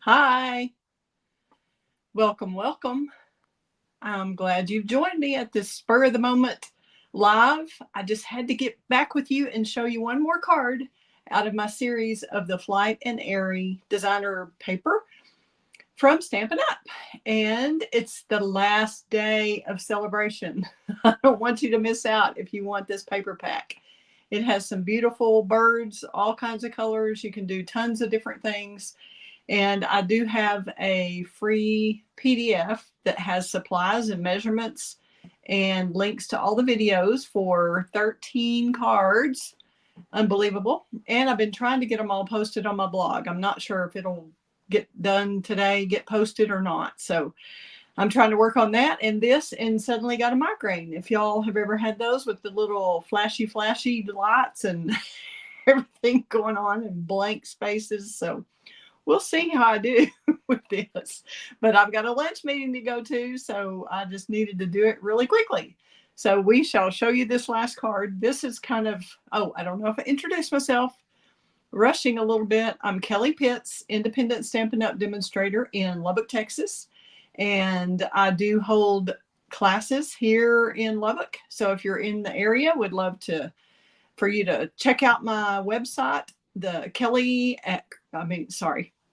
Hi, welcome, welcome. I'm glad you've joined me at this spur of the moment live. I just had to get back with you and show you one more card out of my series of the Flight and Airy designer paper from Stampin' Up. And it's the last day of celebration. I don't want you to miss out if you want this paper pack. It has some beautiful birds, all kinds of colors. You can do tons of different things. And I do have a free PDF that has supplies and measurements and links to all the videos for 13 cards. Unbelievable. And I've been trying to get them all posted on my blog. I'm not sure if it'll get done today, get posted or not. So I'm trying to work on that and this, and suddenly got a migraine. If y'all have ever had those with the little flashy lights and everything going on and blank spaces. So we'll see how I do with this. But I've got a lunch meeting to go to, so I just needed to do it really quickly. So we shall show you this last card. This is kind of, I don't know if I introduced myself, rushing a little bit. I'm Kelly Pitts, independent Stampin' Up! Demonstrator in Lubbock, Texas. And I do hold classes here in Lubbock. So if you're in the area, would love for you to check out my website,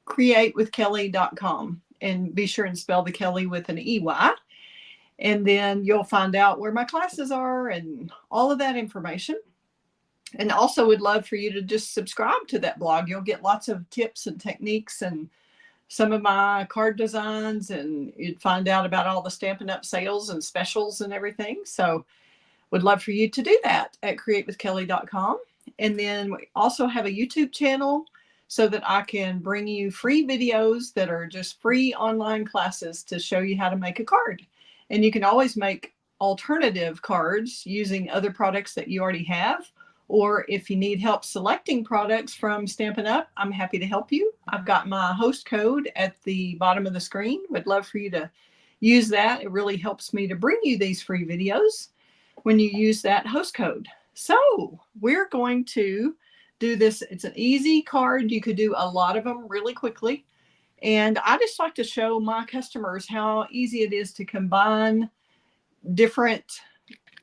createwithkelly.com, and be sure and spell the Kelly with an EY. And then you'll find out where my classes are and all of that information. And also would love for you to just subscribe to that blog. You'll get lots of tips and techniques and some of my card designs, and you'd find out about all the Stampin' Up! Sales and specials and everything. So would love for you to do that at createwithkelly.com. And then we also have a YouTube channel so that I can bring you free videos that are just free online classes to show you how to make a card. And you can always make alternative cards using other products that you already have. Or if you need help selecting products from Stampin' Up!, I'm happy to help you. I've got my host code at the bottom of the screen. Would love for you to use that. It really helps me to bring you these free videos when you use that host code. So we're going to do this. It's an easy card. You could do a lot of them really quickly. And I just like to show my customers how easy it is to combine different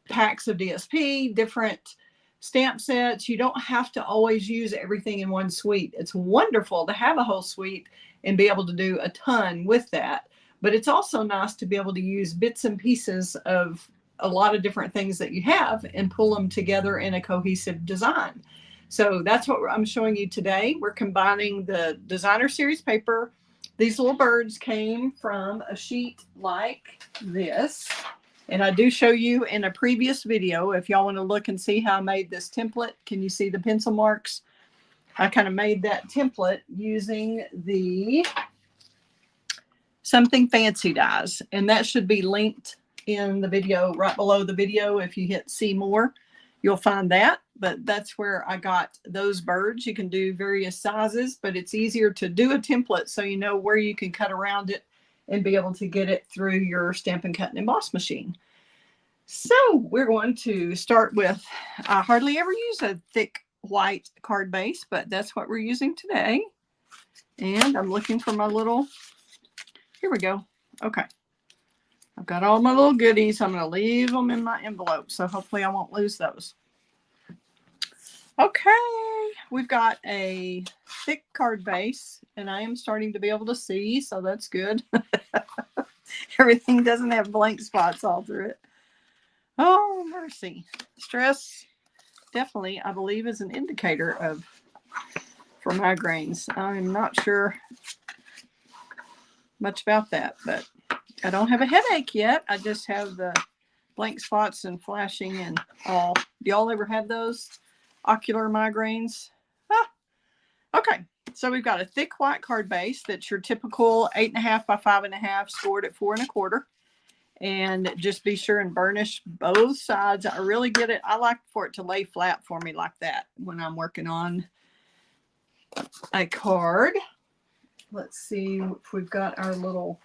packs of DSP, different stamp sets. You don't have to always use everything in one suite. It's wonderful to have a whole suite and be able to do a ton with that. But it's also nice to be able to use bits and pieces of a lot of different things that you have and pull them together in a cohesive design. So that's what I'm showing you today. We're combining the designer series paper. These little birds came from a sheet like this. And I do show you in a previous video, if y'all want to look and see how I made this template. Can you see the pencil marks? I kind of made that template using the Something Fancy dies. And that should be linked in the video, right below the video. If you hit see more, you'll find that. But that's where I got those birds. You can do various sizes, but it's easier to do a template so you know where you can cut around it and be able to get it through your Stampin' Cut and Emboss machine. So we're going to start with, I hardly ever use a thick white card base, but that's what we're using today. And I'm looking for my little, here we go. Okay. I've got all my little goodies. I'm going to leave them in my envelope, so hopefully I won't lose those. Okay, we've got a thick card base, and I am starting to be able to see, so that's good. Everything doesn't have blank spots all through it. Oh, mercy. Stress definitely, I believe, is an indicator for migraines. I'm not sure much about that, but I don't have a headache yet. I just have the blank spots and flashing and all. Do y'all ever have those ocular migraines? Okay, so we've got a thick white card base that's your typical 8.5 by 5.5, scored at 4 1/4. And just be sure and burnish both sides. I really get it. I like for it to lay flat for me like that when I'm working on a card. Let's see if we've got our little,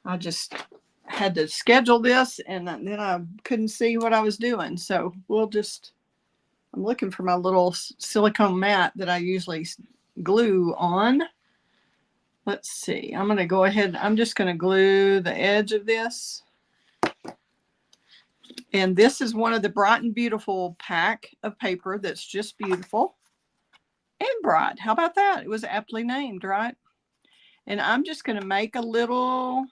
I just had to schedule this and then I couldn't see what I was doing. So we'll just, I'm looking for my little silicone mat that I usually glue on. let's see. I'm going to go ahead. I'm just going to glue the edge of this. And this is one of the Bright and Beautiful pack of paper that's just beautiful and bright. How about that? It was aptly named, right? And I'm just going to make a little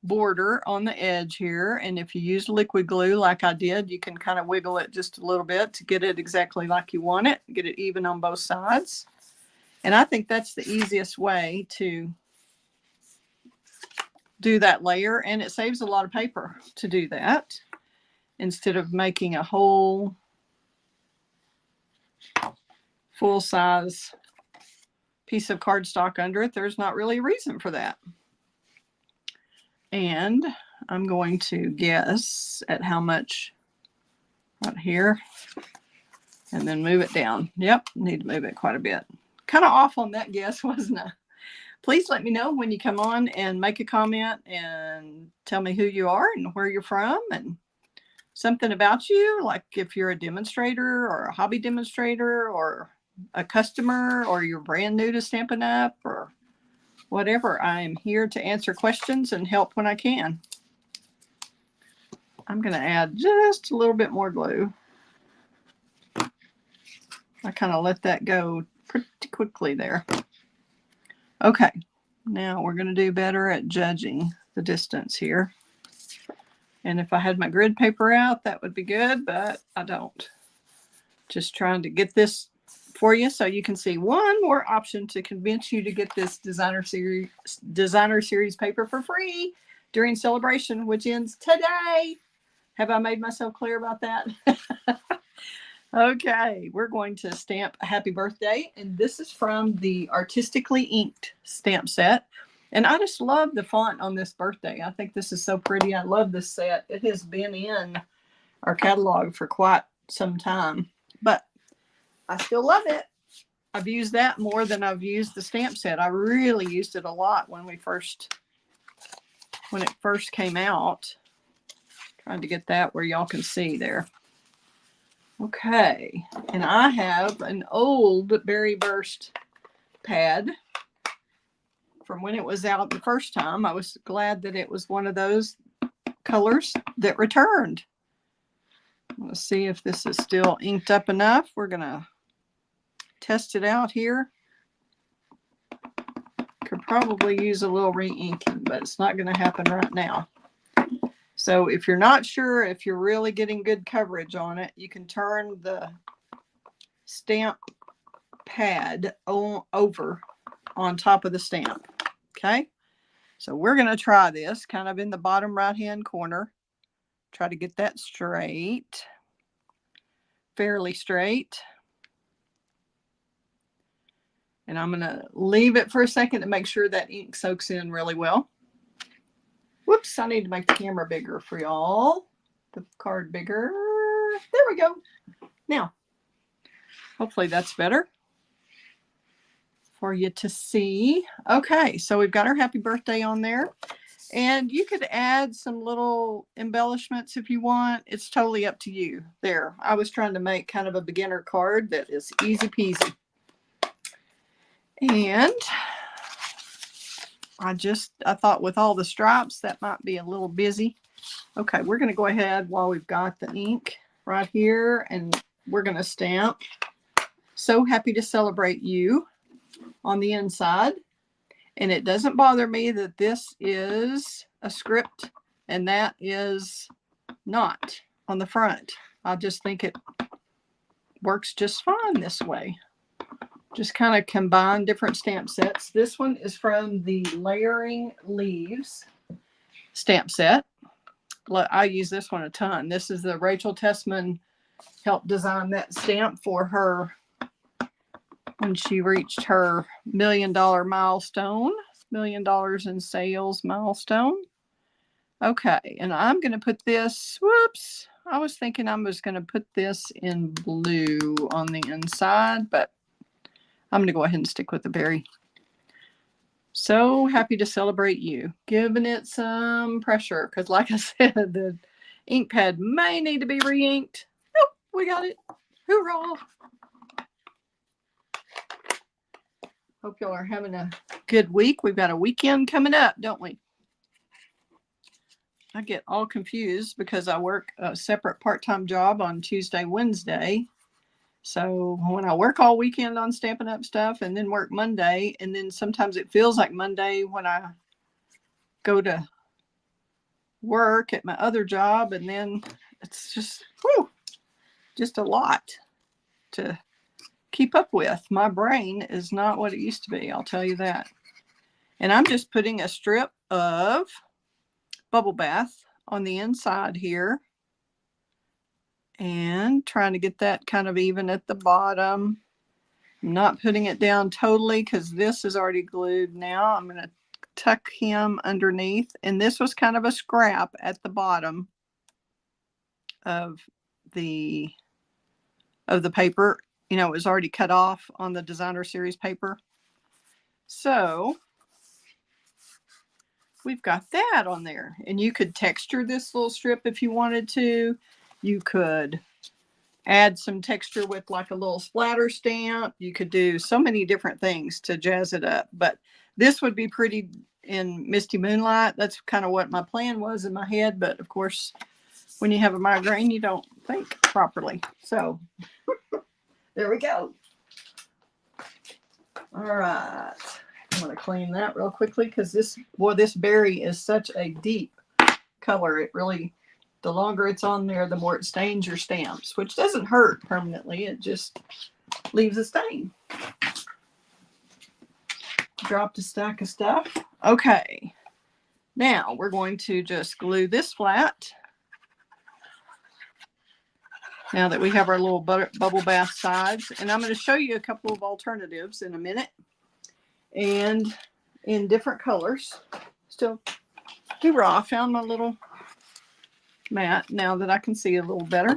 border on the edge here. And if you use liquid glue like I did, you can kind of wiggle it just a little bit to get it exactly like you want it. Get it even on both sides. And I think that's the easiest way to do that layer. And it saves a lot of paper to do that instead of making a whole full-size piece of cardstock under it. There's not really a reason for that. And I'm going to guess at how much right here and then move it down. Yep, need to move it quite a bit. Kind of off on that guess, wasn't I? Please let me know when you come on and make a comment and tell me who you are and where you're from and something about you, like if you're a demonstrator or a hobby demonstrator or a customer or you're brand new to Stampin' Up! Or whatever. I am here to answer questions and help when I can. I'm going to add just a little bit more glue. I kind of let that go pretty quickly there. Okay, now we're going to do better at judging the distance here. And if I had my grid paper out, that would be good, but I don't. Just trying to get this for you so you can see one more option to convince you to get this designer series paper for free during celebration, which ends today. Have I made myself clear about that? Okay, we're going to stamp a happy birthday, and this is from the Artistically Inked stamp set. And I just love the font on this birthday. I think this is so pretty. I love this set. It has been in our catalog for quite some time, but I still love it. I've used that more than I've used the stamp set. I really used it a lot when it first came out. Trying to get that where y'all can see there. Okay, and I have an old Berry Burst pad from when it was out the first time. I was glad that it was one of those colors that returned. Let's see if this is still inked up enough. We're going to test it out here. Could probably use a little re-inking, but it's not going to happen right now. So if you're not sure if you're really getting good coverage on it, you can turn the stamp pad over on top of the stamp. Okay, so we're going to try this kind of in the bottom right hand corner. Try to get that straight, fairly straight. And I'm going to leave it for a second to make sure that ink soaks in really well. Whoops, I need to make the camera bigger for y'all. The card bigger. There we go. Now, hopefully that's better for you to see. Okay, so we've got our happy birthday on there. And you could add some little embellishments if you want. It's totally up to you. There, I was trying to make kind of a beginner card that is easy peasy. And I thought with all the stripes, that might be a little busy. Okay, we're going to go ahead while we've got the ink right here, and we're going to stamp "So Happy to Celebrate You" on the inside. And it doesn't bother me that this is a script and that is not on the front. I just think it works just fine this way. Just kind of combine different stamp sets. This one is from the Layering Leaves stamp set. I use this one a ton. This is the Rachel Tessman helped design that stamp for her when she reached her $1 million milestone, $1 million in sales milestone. Okay, and I'm going to put this, whoops, I was thinking I was going to put this in blue on the inside, but I'm going to go ahead and stick with the berry. So happy to celebrate you. Giving it some pressure because, like I said, the ink pad may need to be re-inked. Nope, we got it. Hoorah. Hope y'all are having a good week. We've got a weekend coming up, don't we? I get all confused because I work a separate part-time job on Tuesday, Wednesday. So when I work all weekend on Stampin' Up! Stuff and then work Monday, and then sometimes it feels like Monday when I go to work at my other job, and then it's just, whew, just a lot to keep up with. My brain is not what it used to be, I'll tell you that. And I'm just putting a strip of bubble bath on the inside here and trying to get that kind of even at the bottom. I'm not putting it down totally because this is already glued now. I'm going to tuck him underneath, and this was kind of a scrap at the bottom of the paper. You know, it was already cut off on the designer series paper. So we've got that on there, and you could texture this little strip if you wanted to. You could add some texture with like a little splatter stamp. You could do so many different things to jazz it up, but this would be pretty in Misty Moonlight. That's kind of what my plan was in my head, but of course when you have a migraine you don't think properly. So there we go. All right, I'm going to clean that real quickly because this berry is such a deep color. It really, the longer it's on there, the more it stains your stamps, which doesn't hurt permanently. It just leaves a stain. Dropped a stack of stuff. Okay, now we're going to just glue this flat. Now that we have our little bubble bath sides, and I'm going to show you a couple of alternatives in a minute, and in different colors. Still too raw. I found my little mat now that I can see a little better.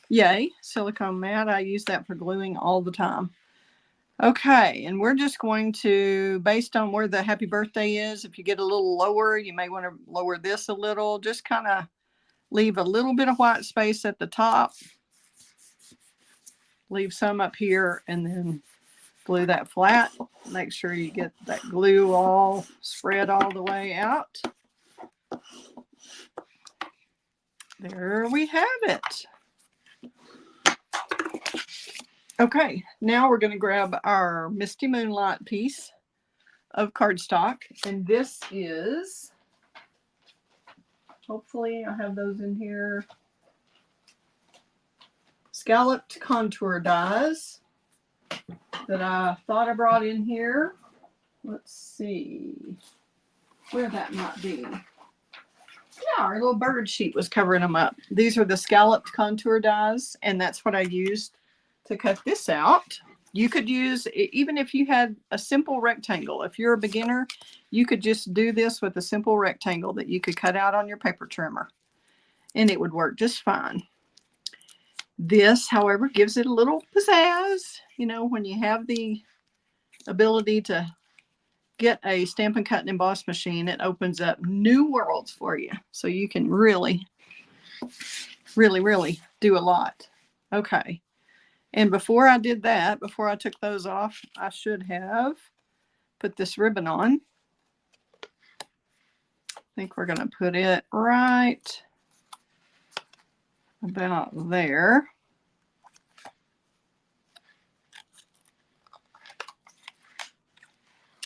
Yay, silicone mat. I use that for gluing all the time. Okay, and we're just going to, based on where the happy birthday is, if you get a little lower, you may want to lower this a little. Just kind of leave a little bit of white space at the top. Leave some up here, and then glue that flat. Make sure you get that glue all spread all the way out. There we have it. Okay, now we're going to grab our Misty Moonlight piece of cardstock, and this is, hopefully I have those in here, scalloped contour dies that I thought I brought in here. Let's see where that might be. Yeah, our little bird sheet was covering them up. These are the scalloped contour dies, and that's what I used to cut this out. You could use, even if you had a simple rectangle, if you're a beginner, you could just do this with a simple rectangle that you could cut out on your paper trimmer, and it would work just fine. This, however, gives it a little pizzazz. You know, when you have the ability to get a Stampin' Cut and Emboss machine, it opens up new worlds for you. So you can really, really, really do a lot. Okay. And before I did that, before I took those off, I should have put this ribbon on. I think we're going to put it right about there.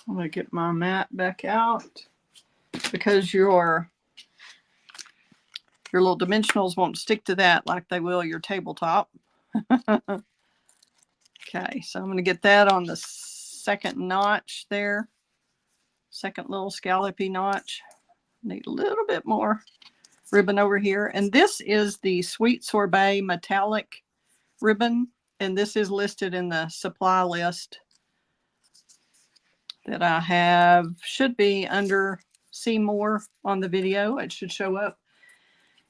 I'm going to get my mat back out because your little dimensionals won't stick to that like they will your tabletop. Okay, so I'm going to get that on the second notch there. Second little scallopy notch. Need a little bit more ribbon over here. And this is the Sweet Sorbet metallic ribbon. And this is listed in the supply list that I have. Should be under see more on the video. It should show up.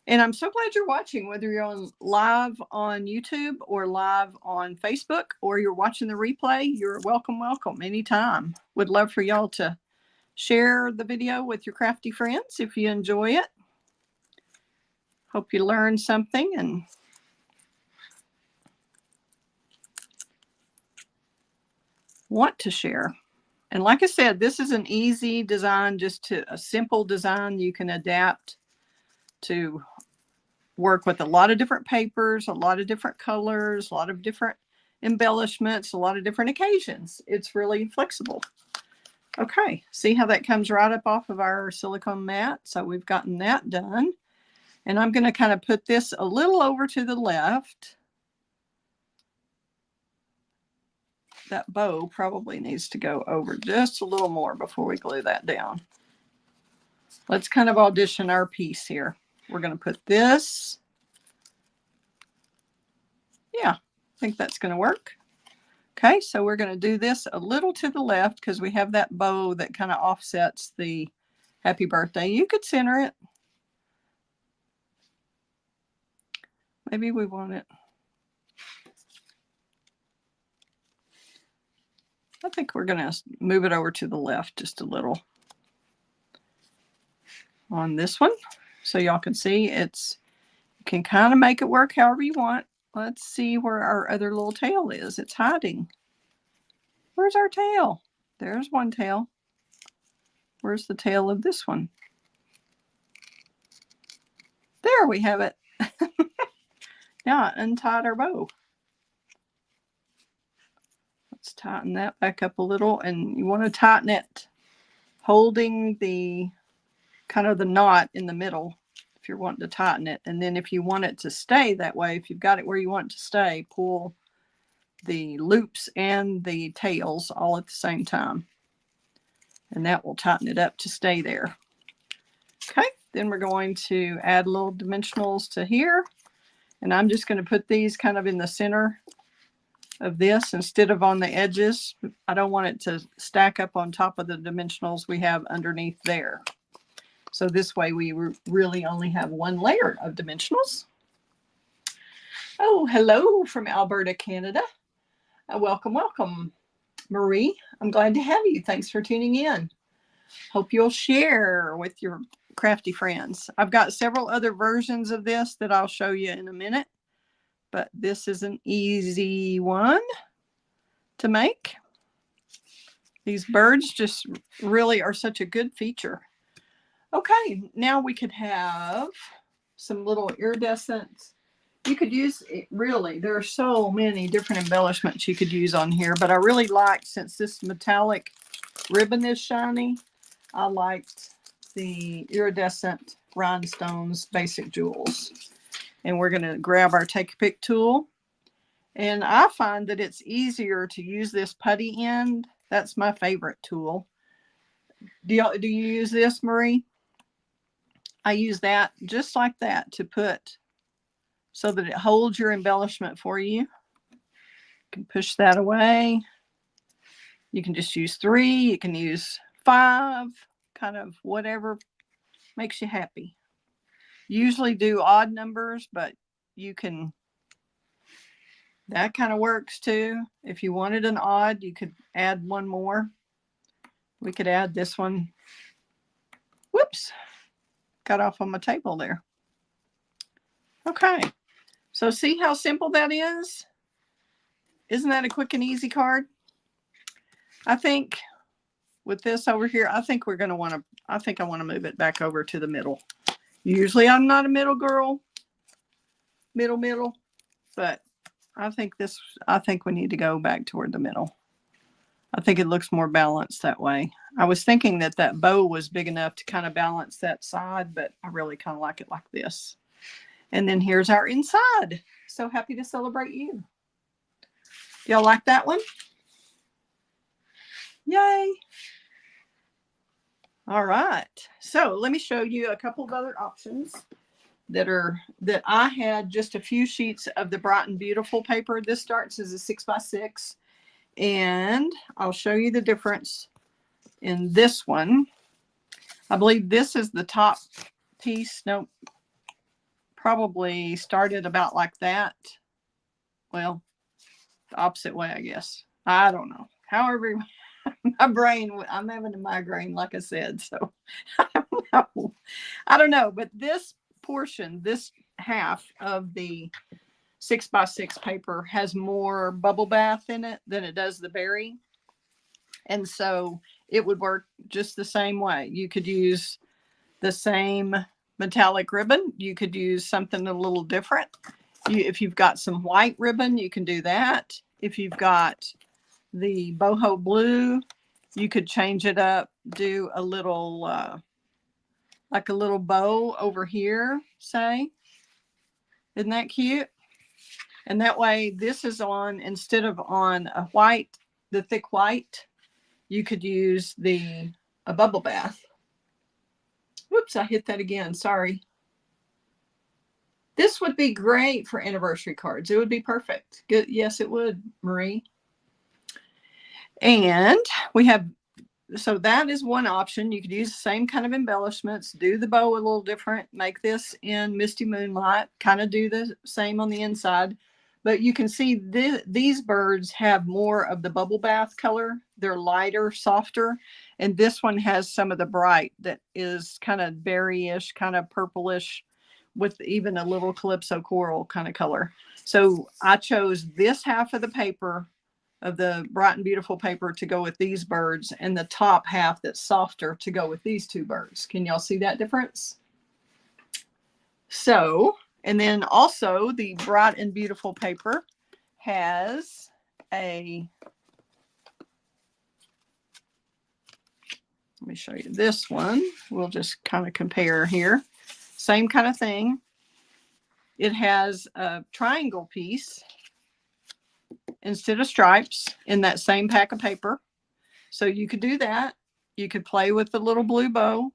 And I'm so glad you're watching, whether you're on live on YouTube or live on Facebook, or you're watching the replay. You're welcome anytime. Would love for y'all to share the video with your crafty friends if you enjoy it. Hope you learned something. And want to share. And like I said, this is an easy design, just a simple design you can adapt to work with a lot of different papers, a lot of different colors, a lot of different embellishments, a lot of different occasions. It's really flexible. Okay, see how that comes right up off of our silicone mat? So we've gotten that done. And I'm going to kind of put this a little over to the left. That bow probably needs to go over just a little more before we glue that down. Let's kind of audition our piece here. We're going to put this. Yeah, I think that's going to work. Okay, so we're going to do this a little to the left because we have that bow that kind of offsets the happy birthday. You could center it. Maybe we want it. I think we're going to move it over to the left just a little on this one. So y'all can see you can kind of make it work however you want. Let's see where our other little tail is. It's hiding. Where's our tail? There's one tail. Where's the tail of this one? There we have it. Now I untied our bow. Let's tighten that back up a little, and you want to tighten it holding the kind of the knot in the middle if you're wanting to tighten it. And then if you want it to stay that way, if you've got it where you want it to stay, pull the loops and the tails all at the same time. And that will tighten it up to stay there. Okay, then we're going to add little dimensionals to here. And I'm just going to put these kind of in the center of this instead of on the edges. I don't want it to stack up on top of the dimensionals we have underneath there. So this way we really only have one layer of dimensionals. Oh, hello from Alberta, Canada. Welcome, welcome. Marie, I'm glad to have you. Thanks for tuning in. Hope you'll share with your crafty friends. I've got several other versions of this that I'll show you in a minute, but this is an easy one to make. These birds just really are such a good feature. Okay, now we could have some little iridescent. You could use it, really, there are so many different embellishments you could use on here, but I really liked, since this metallic ribbon is shiny, I liked the iridescent rhinestones basic jewels. And we're going to grab our take a pick tool. And I find that it's easier to use this putty end. That's my favorite tool. Do you use this, Marie? I use that just like that to put so that it holds your embellishment for you. You can push that away. You can just use 3. You can use 5, kind of whatever makes you happy. Usually do odd numbers, but you can, that kind of works too. If you wanted an odd, you could add one more. We could add this one. Whoops, got off on my table there. Okay, so see how simple that is? Isn't that a quick and easy card? I think with this over here, I think we're going to want to, I think I want to move it back over to the middle. Usually I'm not a middle girl, middle, but I think we need to go back toward the middle. I think it looks more balanced that way. I was thinking that that bow was big enough to kind of balance that side, but I really kind of like it like this. And then here's our inside. So happy to celebrate you. Y'all like that one? Yay. All right. So let me show you a couple of other options that I had just a few sheets of the Bright and Beautiful paper. This starts as a 6x6. And I'll show you the difference in this one. I believe this is the top piece. Nope. Probably started about like that. Well, the opposite way, I guess. I don't know. However, my brain, I'm having a migraine, like I said. So I don't know. But this portion, this half of the 6x6 paper has more bubble bath in it than it does the berry. And so it would work just the same way. You could use the same metallic ribbon. You could use something a little different. If you've got some white ribbon, you can do that. If you've got the boho blue, you could change it up, do a little, like a little bow over here, say. Isn't that cute? And that way this is on, instead of on a white, the thick white, you could use a bubble bath. Whoops, I hit that again. Sorry. This would be great for anniversary cards. It would be perfect. Good. Yes, it would, Marie. And we have, so that is one option. You could use the same kind of embellishments, do the bow a little different, make this in Misty Moonlight, kind of do the same on the inside. But you can see these birds have more of the bubble bath color. They're lighter, softer. And this one has some of the bright that is kind of berryish, kind of purplish, with even a little calypso coral kind of color. So I chose this half of the paper, of the Bright and Beautiful paper, to go with these birds, and the top half that's softer to go with these two birds. Can y'all see that difference? So, and then also the Bright and Beautiful paper has let me show you this one. We'll just kind of compare here. Same kind of thing. It has a triangle piece instead of stripes in that same pack of paper. So you could do that. You could play with the little blue bow.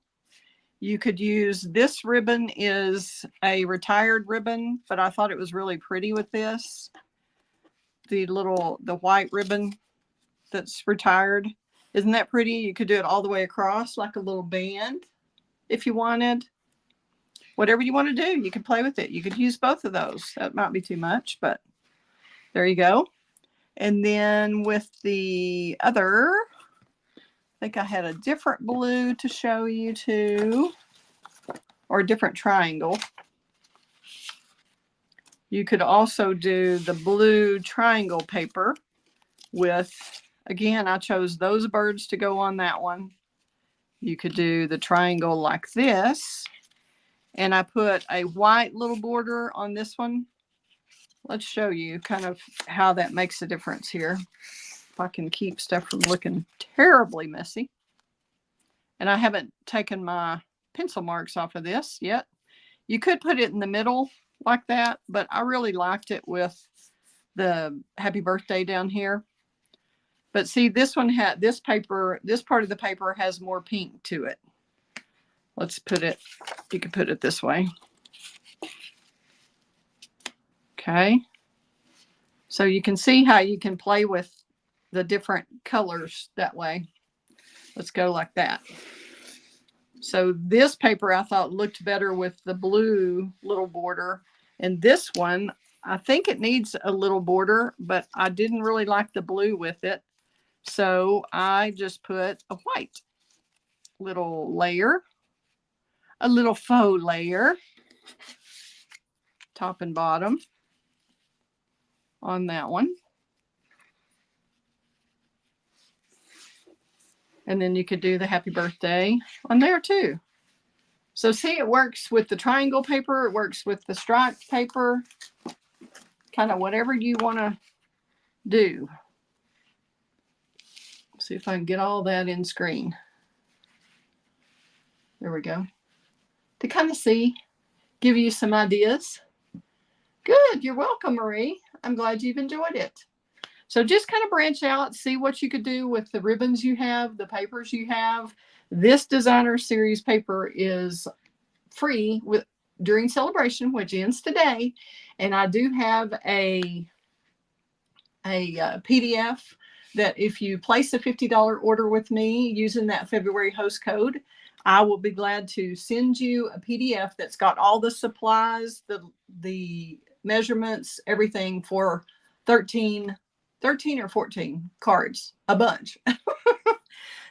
You could use, this ribbon is a retired ribbon, but I thought it was really pretty with this. The white ribbon that's retired. Isn't that pretty? You could do it all the way across like a little band if you wanted. Whatever you want to do, you could play with it. You could use both of those. That might be too much, but there you go. And then with the other, I think I had a different blue to show you too, or a different triangle. You could also do the blue triangle paper with, again, I chose those birds to go on that one. You could do the triangle like this. And I put a white little border on this one. Let's show you kind of how that makes a difference here. If I can keep stuff from looking terribly messy. And I haven't taken my pencil marks off of this yet. You could put it in the middle like that, but I really liked it with the happy birthday down here. But see, this one had, this paper, this part of the paper has more pink to it. Let's put it, you could put it this way. Okay. So you can see how you can play with the different colors that way. Let's go like that. So this paper I thought looked better with the blue little border. And this one, I think it needs a little border, but I didn't really like the blue with it. So I just put a white little layer, a little faux layer, top and bottom on that one. And then you could do the happy birthday on there too. So see, it works with the triangle paper. It works with the striped paper, kind of whatever you want to do. See if I can get all that in screen. There we go. To kind of see, give you some ideas. Good. You're welcome, Marie. I'm glad you've enjoyed it. So just kind of branch out, see what you could do with the ribbons you have, the papers you have. This designer series paper is free during celebration, which ends today. And I do have a PDF that if you place a $50 order with me using that February host code, I will be glad to send you a PDF that's got all the supplies, the measurements, everything for 13 or 14 cards, a bunch.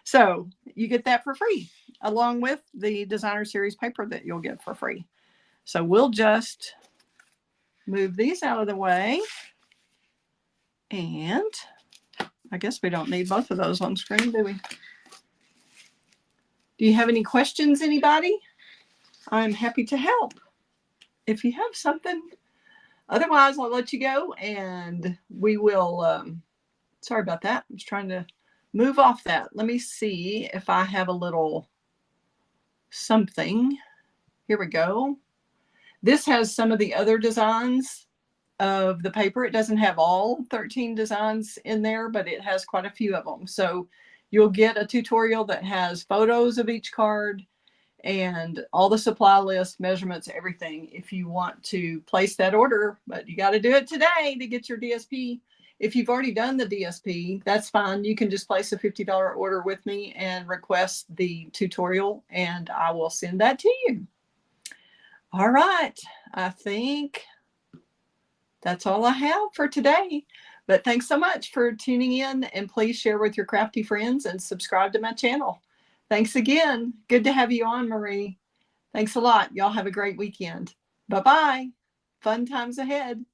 So you get that for free, along with the designer series paper that you'll get for free. So we'll just move these out of the way. And I guess we don't need both of those on screen, do we? Do you have any questions, anybody? I'm happy to help if you have something. Otherwise, I'll let you go and we will, sorry about that. I was trying to move off that. Let me see if I have a little something. Here we go. This has some of the other designs of the paper. It doesn't have all 13 designs in there, but it has quite a few of them. So you'll get a tutorial that has photos of each card and all the supply list, measurements, everything if you want to place that order. But you got to do it today to get your DSP. If you've already done the DSP, that's fine. You can just place a $50 order with me and request the tutorial and I will send that to you. All right, I think that's all I have for today. But thanks so much for tuning in, and please share with your crafty friends and subscribe to my channel. Thanks again. Good to have you on, Marie. Thanks a lot. Y'all have a great weekend. Bye-bye. Fun times ahead.